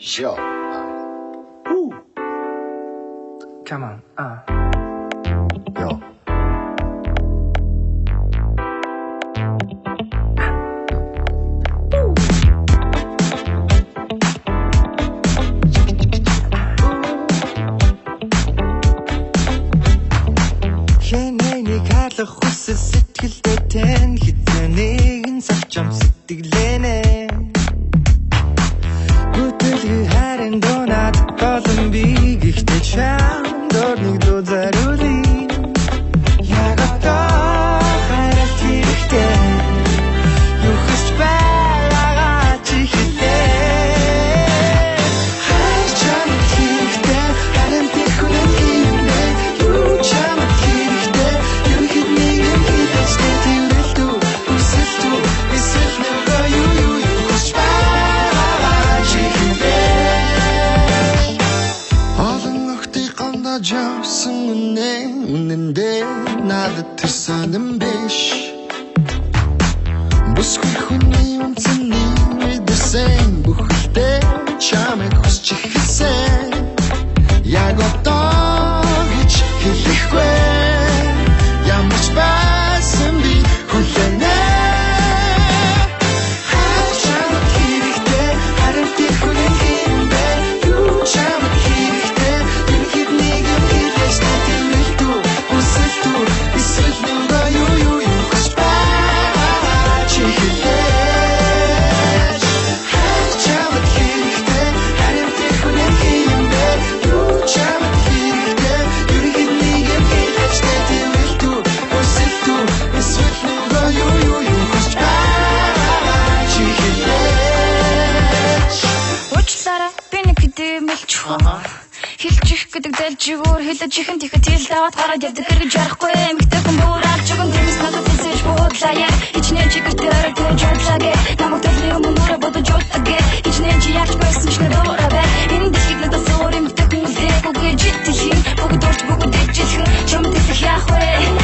Sure. Ooh. Come on. Yo. Хэнэний хаалга хүсэл сэтгэлдээ тань хитэнэг нь савчам сэтгэлэнэ. Бүтэл харин донат болон би гихтэй чам дорныг дөө зарули. Яг одоо харалт хэрэгтэй. Юу хүсч байгаа чи хэлээ. Хай чам хэрэгтэй харин би хүн юм бэ. Юу чам хэрэгтэй. Юу хэдний юм хэлэжтэй тэрэлтүү. Үсэлтүү эсэл нэвэ юу хүсч байгаа чи хэлээ. Олон охтыг гомдож явсан үнэндээ надад тэр сонирн биш. Бүсгүй хүний үнцний мэдсэн бүхэлдээ чамайг хүсч ихсэн. Яг одоо гэж хэлэхгүй. Ямарч байсан би хүлэнэ. Чамд хэрэгтэй харин би хүн юм бэ. Юу чамд хэрэгтэй юу хэдний юм хэлээс natимэлтүү. Үсэлтүү эсэл нүрэ юу хүсч байгаа чи хэлээ. Чамд хэрэгтэй харин би хүн юм бэ. Юу чамд хэрэгтэй юу хэдний юм хэлээс natимэлтүү. Үсэлтүү эсэл нүрэ юу хүсч байгаа чи хэлээ. Уучлаарай би нэг хэдэмэл чухаа. Хэлчих гэдэг дэлжигүүр хэлэж ихэн тэгэхэд тэл даваад гараад явдаг гэж ярахгүй. Эмэгтэй хүн бүр алж өгөн тэрс надад хэлсэж буудлаа яа. Хичнээн чи гэртээр тэгж уудлаагээ. Намайг төлөв юм нүрэ бодож уудлаагээ. Хичнээн чи ялч байсан ч нэрээ бай. Энэ дэлхийг надад өөр эмэгтэй хүн үлдээх үгүй житгэх. Бүгд урт бүгд дэжлэх. Чамд хэлэх яах вэ?